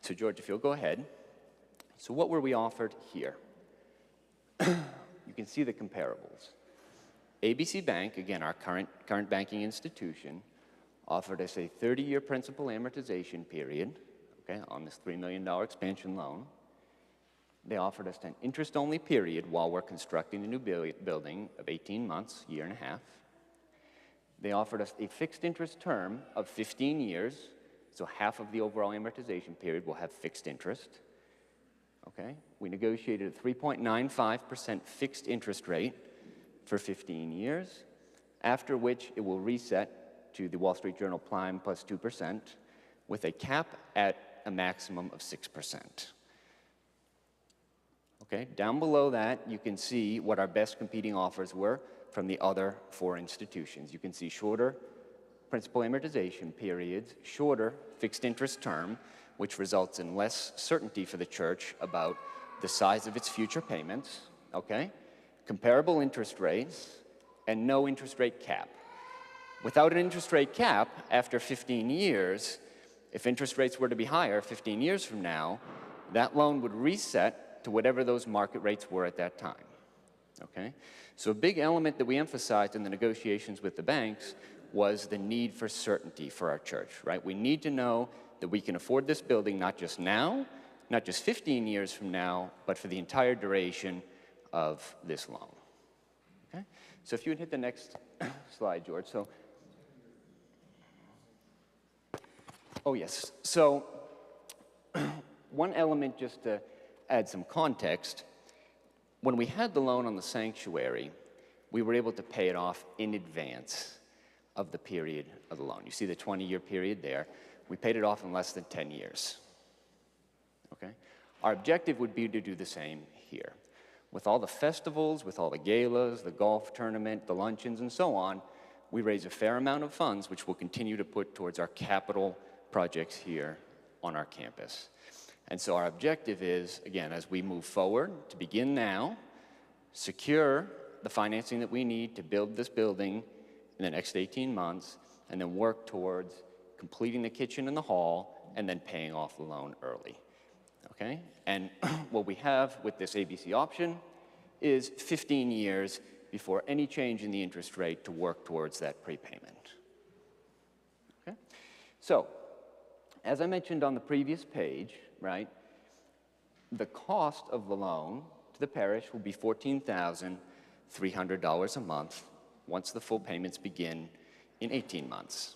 So George, if you'll go ahead. So what were we offered here? You can see the comparables. ABC Bank, again, our current banking institution, offered us a 30-year principal amortization period, okay, on this $3 million expansion loan. They offered us an interest-only period while we're constructing the new building of 18 months, year and a half. They offered us a fixed interest term of 15 years, so half of the overall amortization period will have fixed interest. Okay? We negotiated a 3.95% fixed interest rate for 15 years, after which it will reset to the Wall Street Journal Prime plus 2%, with a cap at a maximum of 6%. Okay, down below that, you can see what our best competing offers were from the other 4 institutions. You can see shorter principal amortization periods, shorter fixed interest term, which results in less certainty for the church about the size of its future payments, okay? Comparable interest rates, and no interest rate cap. Without an interest rate cap, after 15 years, if interest rates were to be higher 15 years from now, that loan would reset to whatever those market rates were at that time, okay? So a big element that we emphasized in the negotiations with the banks was the need for certainty for our church, right? We need to know that we can afford this building not just now, not just 15 years from now, but for the entire duration of this loan, okay? So if you would hit the next slide, George. So, oh yes, so one element just to add some context, when we had the loan on the sanctuary, we were able to pay it off in advance of the period of the loan. You see the 20-year period there. We paid it off in less than 10 years, okay? Our objective would be to do the same here. With all the festivals, with all the galas, the golf tournament, the luncheons, and so on, we raise a fair amount of funds, which we'll continue to put towards our capital projects here on our campus. And so our objective is, again, as we move forward, to begin now, secure the financing that we need to build this building in the next 18 months, and then work towards completing the kitchen and the hall, and then paying off the loan early, okay? And what we have with this ABC option is 15 years before any change in the interest rate to work towards that prepayment, okay? So, as I mentioned on the previous page, right, the cost of the loan to the parish will be $14,300 a month once the full payments begin in 18 months.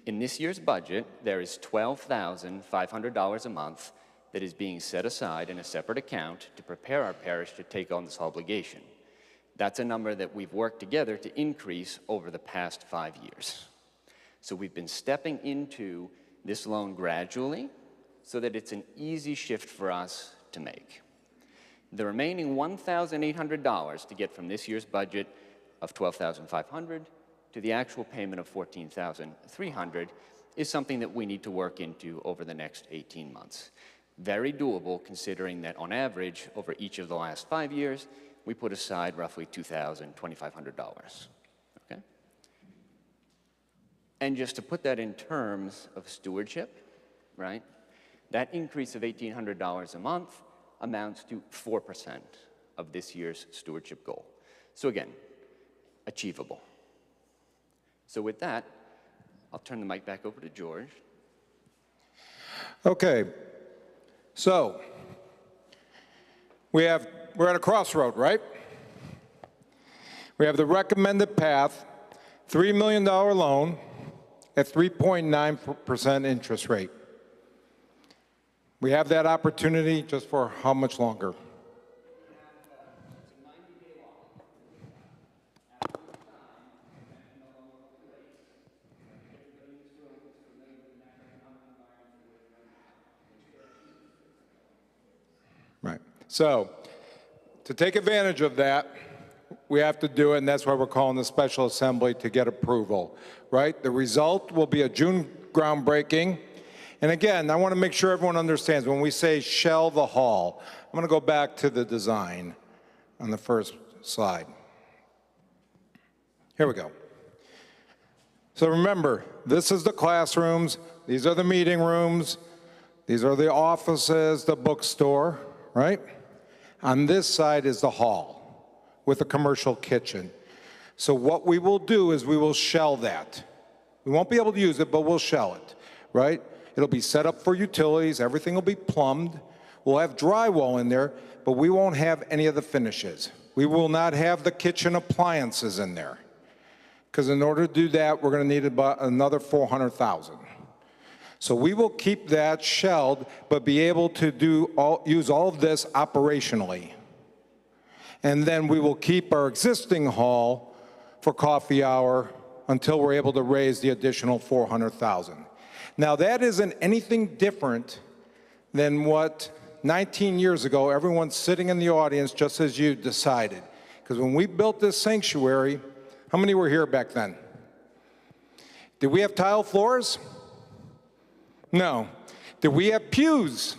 In this year's budget, there is $12,500 a month that is being set aside in a separate account to prepare our parish to take on this obligation. That's a number that we've worked together to increase over the past 5 years. So we've been stepping into this loan gradually so that it's an easy shift for us to make. The remaining $1,800 to get from this year's budget of $12,500 to the actual payment of $14,300 is something that we need to work into over the next 18 months. Very doable, considering that on average, over each of the last 5 years, we put aside roughly $2,000, $2,500, okay? And just to put that in terms of stewardship, right, that increase of $1,800 a month amounts to 4% of this year's stewardship goal. So again, achievable. So with that, I'll turn the mic back over to George. Okay, so we're at a crossroad, right? We have the recommended path, $3 million loan at 3.9% interest rate. We have that opportunity just for how much longer? Right. So, to take advantage of that, we have to do it, and that's why we're calling the special assembly to get approval, right? The result will be a June groundbreaking. And again, I want to make sure everyone understands when we say shell the hall, I'm going to go back to the design on the first slide. Here we go. So remember, this is the classrooms, these are the meeting rooms, These are the offices, the bookstore, right? On this side is the hall with a commercial kitchen. So what we will do is we will shell that. We won't be able to use it, but we'll shell it, right? It'll be set up for utilities, everything will be plumbed. We'll have drywall in there, but we won't have any of the finishes. We will not have the kitchen appliances in there. Because in order to do that, we're going to need about another $400,000. So we will keep that shelled, but be able to use all of this operationally. And then we will keep our existing hall for coffee hour until we're able to raise the additional $400,000. Now that isn't anything different than what 19 years ago everyone sitting in the audience, just as you, decided. Because when we built this sanctuary, how many were here back then? Did we have tile floors? No. Did we have pews?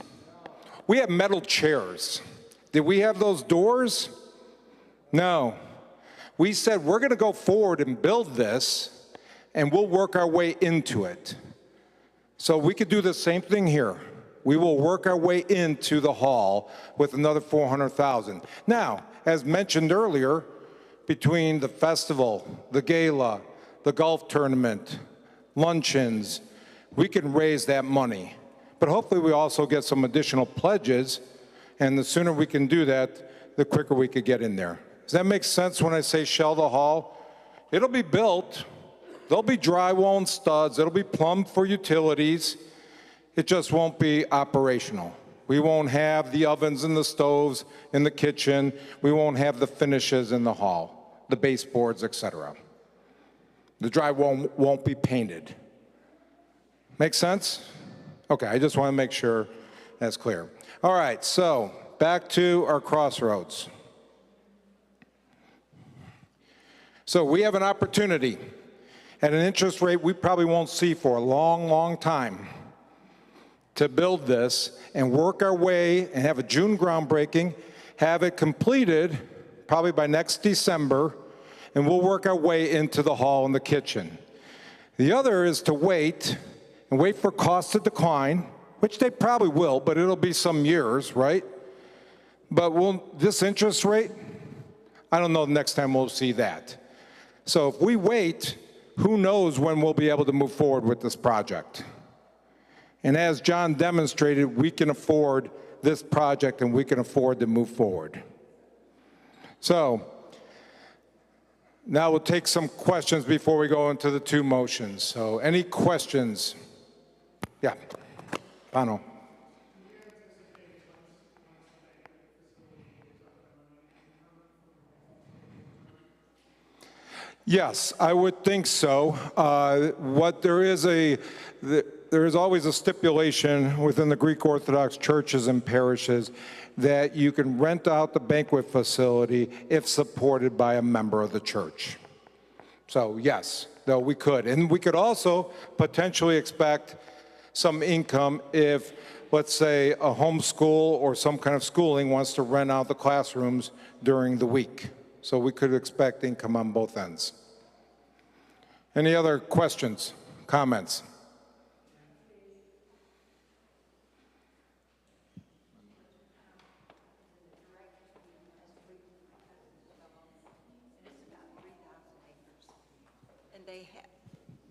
We have metal chairs. Did we have those doors? No. We said we're going to go forward and build this, and we'll work our way into it. So we could do the same thing here. We will work our way into the hall with another $400,000. Now, as mentioned earlier, between the festival, the gala, the golf tournament, luncheons, we can raise that money. But hopefully we also get some additional pledges, and the sooner we can do that, the quicker we could get in there. Does that make sense when I say shell the hall? It'll be built. There'll be drywall and studs. It'll be plumbed for utilities. It just won't be operational. We won't have the ovens and the stoves in the kitchen. We won't have the finishes in the hall, the baseboards, etc. The drywall won't be painted. Make sense? Okay, I just want to make sure that's clear. All right, so back to our crossroads. So we have an opportunity at an interest rate we probably won't see for a long, long time to build this and work our way and have a June groundbreaking, have it completed probably by next December, and we'll work our way into the hall and the kitchen. The other is to wait and wait for costs to decline, which they probably will, but it'll be some years, right? But this interest rate, I don't know the next time we'll see that. So if we wait, who knows when we'll be able to move forward with this project. And as John demonstrated, we can afford this project and we can afford to move forward. So now we'll take some questions before we go into the two motions. So any questions? Yeah, Pano. Yes, I would think so. There is always a stipulation within the Greek Orthodox churches and parishes that you can rent out the banquet facility if supported by a member of the church. So yes, though we could. And we could also potentially expect some income if, let's say, a homeschool or some kind of schooling wants to rent out the classrooms during the week. So we could expect income on both ends. Any other questions, comments?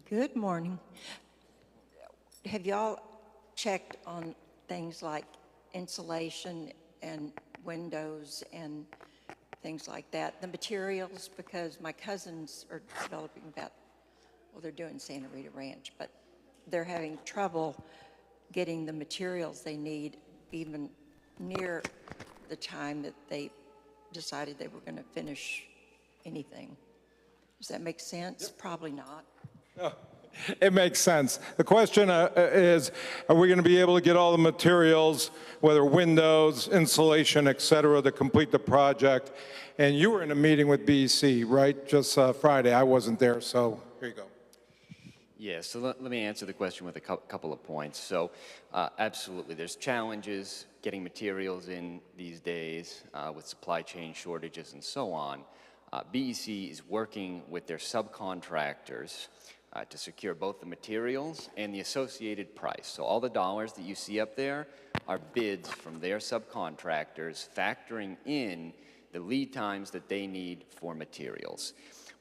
Good morning. Have y'all checked on things like insulation and windows and things like that? The materials, because my cousins are developing that, well, they're doing Santa Rita Ranch, but they're having trouble getting the materials they need even near the time that they decided they were going to finish anything. Does that make sense? Yep. Probably not. Oh, it makes sense. The question is, are we going to be able to get all the materials, whether windows, insulation, et cetera, to complete the project? And you were in a meeting with BEC, right? Just Friday. I wasn't there, so here you go. Yeah, so let me answer the question with a couple of points. So absolutely, there's challenges getting materials in these days with supply chain shortages and so on. BEC is working with their subcontractors to secure both the materials and the associated price. So all the dollars that you see up there are bids from their subcontractors factoring in the lead times that they need for materials.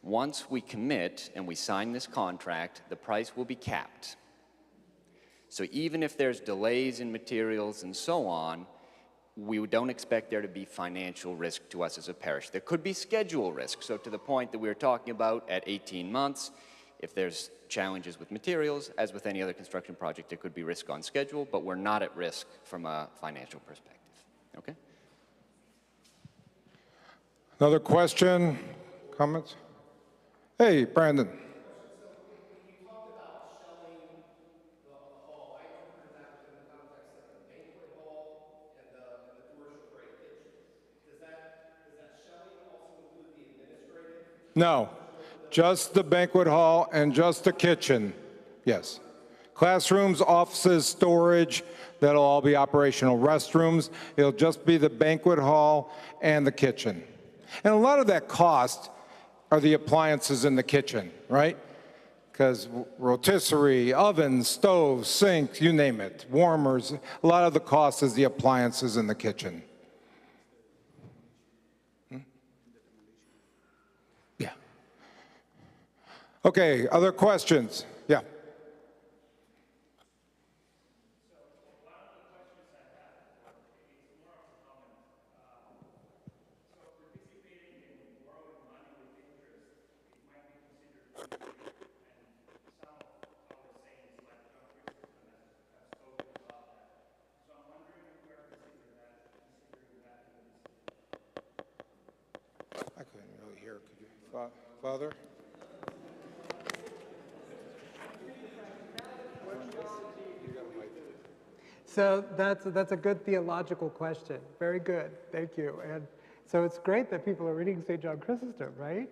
Once we commit and we sign this contract, the price will be capped. So even if there's delays in materials and so on, we don't expect there to be financial risk to us as a parish. There could be schedule risk. So to the point that we were talking about at 18 months, if there's challenges with materials, as with any other construction project, there could be risk on schedule, but we're not at risk from a financial perspective. Okay? Another question, comments? Hey, Brandon. No, just the banquet hall and just the kitchen, yes. Classrooms, offices, storage, that'll all be operational. Restrooms, it'll just be the banquet hall and the kitchen. And a lot of that cost are the appliances in the kitchen, right? Because rotisserie, ovens, stoves, sinks, you name it, warmers, a lot of the cost is the appliances in the kitchen. Yeah. Okay, other questions? Yeah. I couldn't really hear. Could you, Father? So that's a good theological question. Very good, thank you. And so it's great that people are reading St. John Chrysostom, right?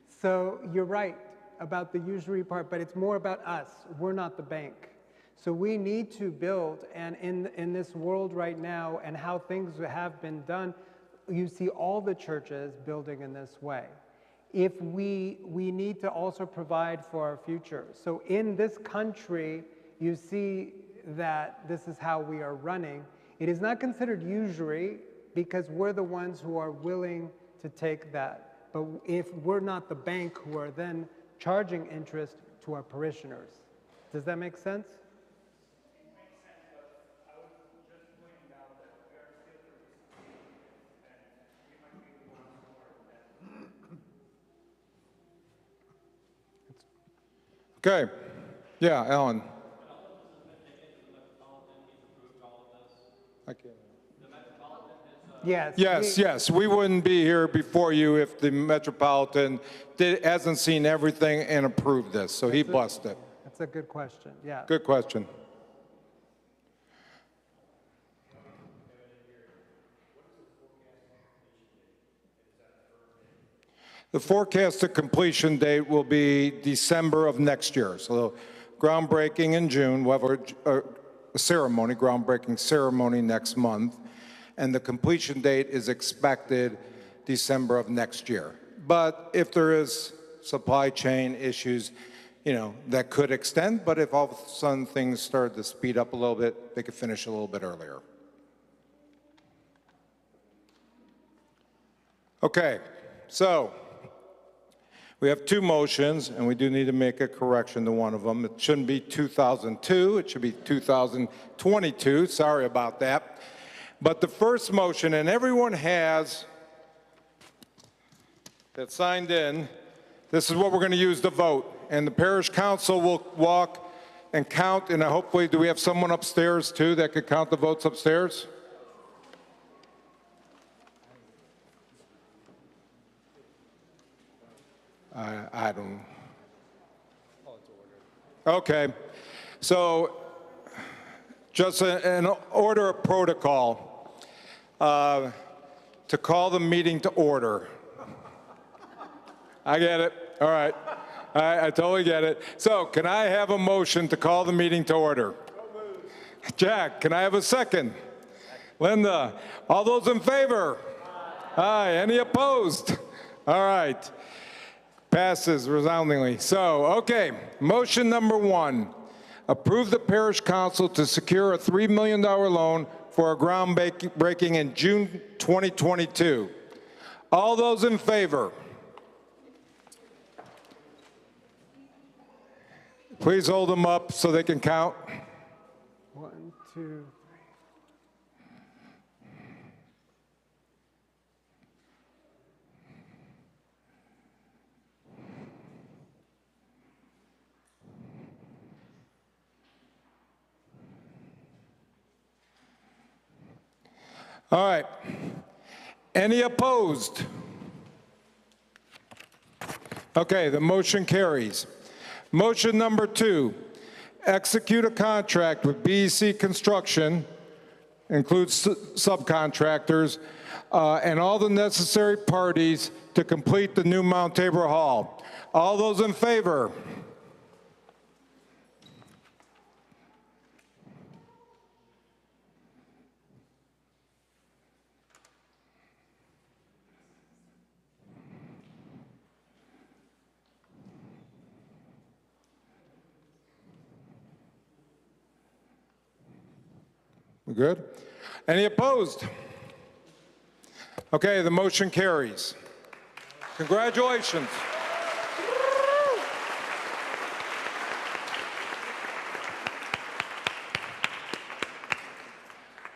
So you're right about the usury part, but it's more about us. We're not the bank. So we need to build, and in this world right now and how things have been done, you see all the churches building in this way. If we need to also provide for our future. So in this country, you see that this is how we are running. It is not considered usury because we're the ones who are willing to take that. But if we're not the bank who are then charging interest to our parishioners. Does that make sense? It makes sense, but I was just pointing out that we are still participating and we might be the ones who are that. Okay. Yeah, Alan. I can't. Yes. Yes. We wouldn't be here before you if the Metropolitan hasn't seen everything and approved this, so he blessed it. That's a good question, yeah. Good question. The forecasted completion date will be December of next year. So groundbreaking in June, we'll have a ceremony, groundbreaking ceremony next month, and the completion date is expected December of next year. But if there is supply chain issues, that could extend, but if all of a sudden things start to speed up a little bit, they could finish a little bit earlier. Okay, so we have two motions, and we do need to make a correction to one of them. It shouldn't be 2002, it should be 2022, sorry about that. But the first motion, and everyone has that signed in, this is what we're going to use to vote. And the parish council will walk and count, and hopefully, do we have someone upstairs too that could count the votes upstairs? I don't. Okay, so just an order of protocol to call the meeting to order. I get it. All right. I totally get it. So can I have a motion to call the meeting to order? Jack, can I have a second? Linda, all those in favor? Aye. Any opposed? All right. Passes resoundingly. So, okay, motion number 1, approve the parish council to secure a $3 million loan for a groundbreaking in June 2022. All those in favor? Please hold them up so they can count. 1, 2, 3. All right. Any opposed? Okay, the motion carries. Motion number 2, execute a contract with BEC Construction, includes subcontractors, and all the necessary parties to complete the new Mount Tabor Hall. All those in favor? We good? Any opposed? Okay, the motion carries. Congratulations.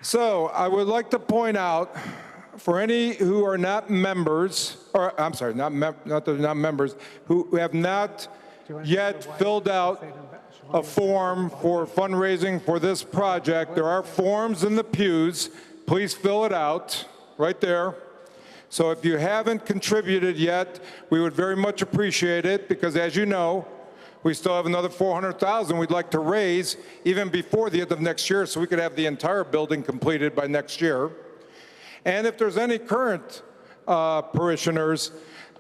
So I would like to point out, for any who are not members, or I'm sorry, not members, who have not yet filled out a form for fundraising for this project, there are forms in the pews. Please fill it out right there. So if you haven't contributed yet, we would very much appreciate it, because as you know, we still have another $400,000 we'd like to raise even before the end of next year, so we could have the entire building completed by next year. And if there's any current parishioners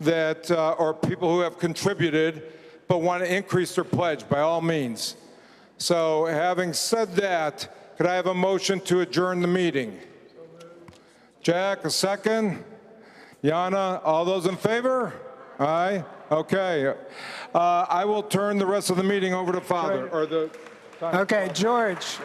that, or people who have contributed but want to increase their pledge, by all means. So having said that, could I have a motion to adjourn the meeting? Jack, a second. Yana, all those in favor? Aye. Okay. I will turn the rest of the meeting over to Father. Or the. Okay, George.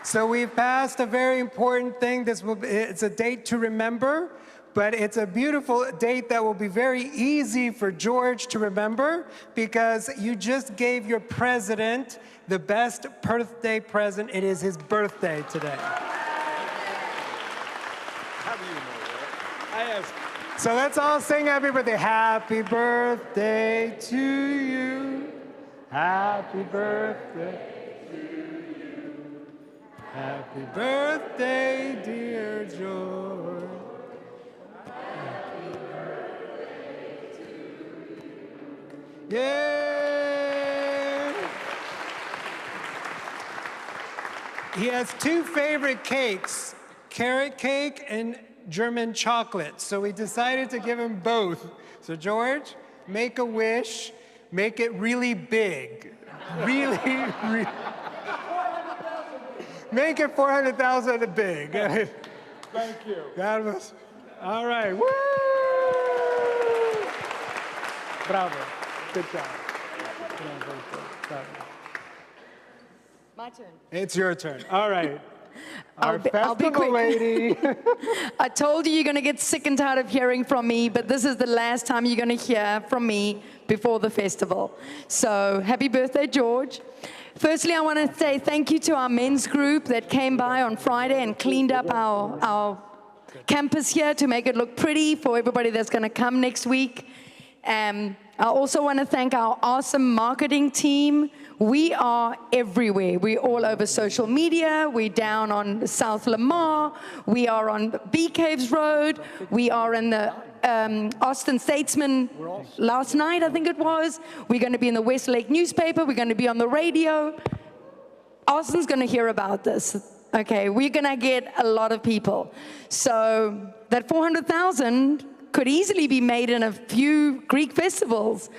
So we've passed a very important thing. It's a date to remember, but it's a beautiful date that will be very easy for George to remember, because you just gave your president the best birthday present. It is his birthday today. How do you know that? I asked. So let's all sing happy birthday. Happy birthday to you. Happy birthday to you. Happy birthday, dear George. Happy birthday to you. Yay! He has two favorite cakes, carrot cake and German chocolate. So we decided to give him both. So George, make a wish, make it really big. Really. Make it 400,000 big. Thank you. God bless. All right. Woo! Bravo. Good job. Bravo. My turn. It's your turn. All right. Our I'll be festival quick. lady. I told you you're going to get sick and tired of hearing from me, but this is the last time you're going to hear from me before the festival. So happy birthday, George. Firstly, I want to say thank you to our men's group that came by on Friday and cleaned up our campus here to make it look pretty for everybody that's going to come next week. I also want to thank our awesome marketing team. We are everywhere. We're all over social media. We're down on South Lamar. We are on Bee Caves Road. We are in the Austin Statesman last night, I think it was. We're going to be in the Westlake newspaper. We're going to be on the radio. Austin's going to hear about this. Okay, we're going to get a lot of people. So that 400,000 could easily be made in a few Greek festivals,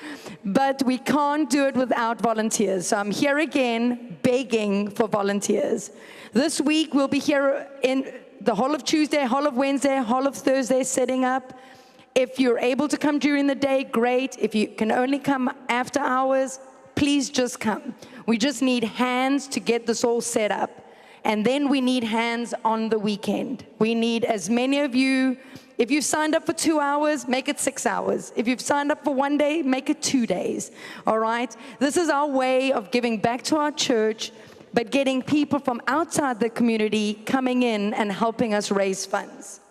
but we can't do it without volunteers. So I'm here again begging for volunteers. This week we'll be here in the whole of Tuesday, whole of Wednesday, whole of Thursday setting up. If you're able to come during the day, great. If you can only come after hours, please just come. We just need hands to get this all set up. And then we need hands on the weekend. We need as many of you. If you've signed up for 2 hours, make it 6 hours. If you've signed up for 1 day, make it 2 days, all right? This is our way of giving back to our church, but getting people from outside the community coming in and helping us raise funds.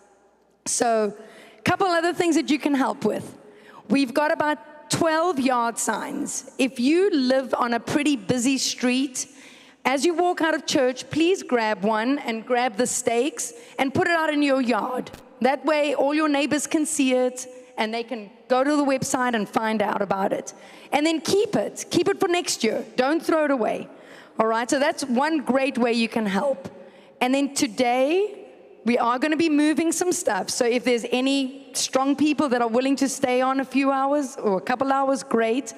So, a couple other things that you can help with. We've got about 12 yard signs. If you live on a pretty busy street, as you walk out of church, please grab one and grab the stakes and put it out in your yard. That way, all your neighbors can see it, and they can go to the website and find out about it. And then keep it. Keep it for next year. Don't throw it away. All right? So that's one great way you can help. And then today, we are going to be moving some stuff. So if there's any strong people that are willing to stay on a few hours or a couple hours, great.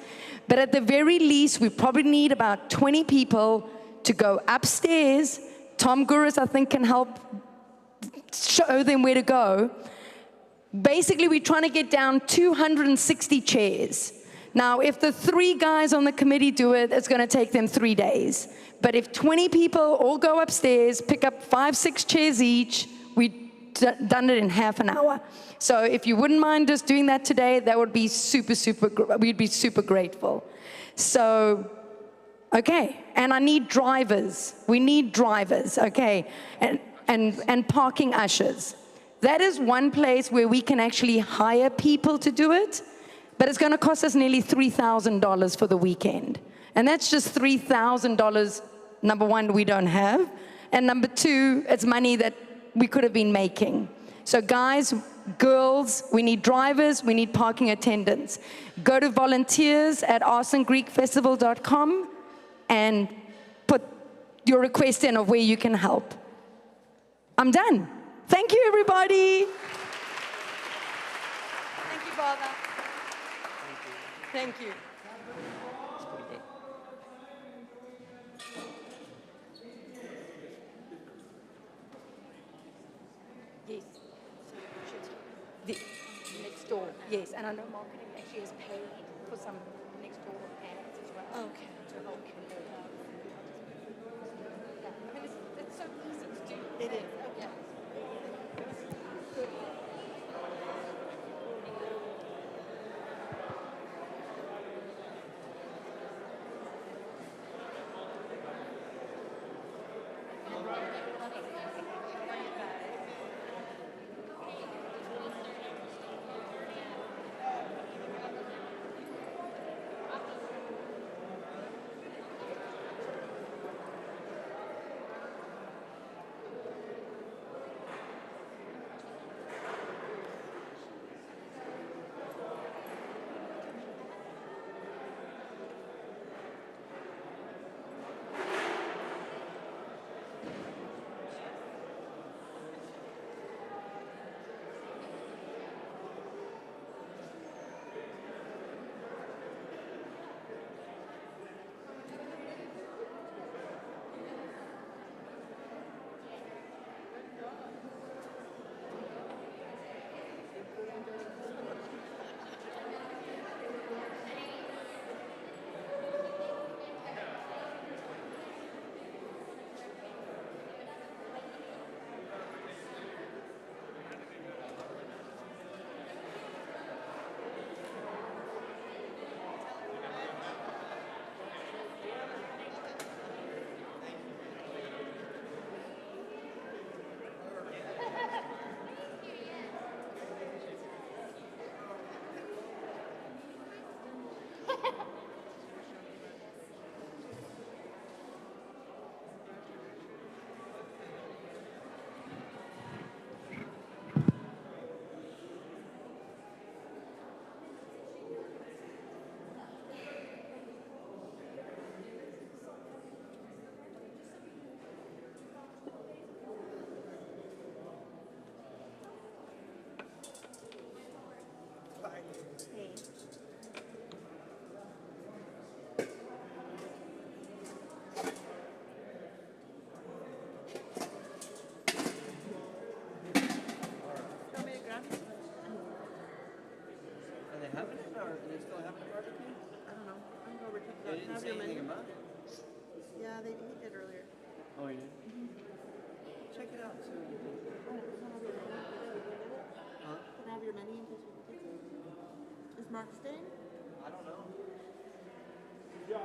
But at the very least, we probably need about 20 people to go upstairs. Tom Gurus, I think, can help show them where to go. Basically, we're trying to get down 260 chairs. Now, if the 3 guys on the committee do it, it's going to take them 3 days. But if 20 people all go upstairs, pick up 5, 6 chairs each, we've done it in half an hour. So if you wouldn't mind just doing that today, that would be we'd be super grateful. So, okay, and I need drivers. We need drivers, okay, and parking ushers. That is one place where we can actually hire people to do it, but it's going to cost us nearly $3,000 for the weekend. And that's just $3,000, number one, we don't have, and number two, it's money that we could have been making. So guys, girls, we need drivers, we need parking attendants. Go to volunteers@arsengreekfestival.com and put your request in of where you can help. I'm done. Thank you, everybody. Thank you, Father. Thank you. Yes. The next door, yes. And I know marketing actually has paid for some next door ads as well. Okay. To help you. Yeah. I mean, it's so easy to do. It is. Okay. they still having a barbecue? I don't know. I can go over and check it They out. didn't Have say your anything menu? about it. Yeah, he did earlier. Oh, you did? Check it out, so you can. Oh, can I have your menu in case we did it? Huh? Can I have your menu in case we did it? Is Mark staying? I don't know. Yeah,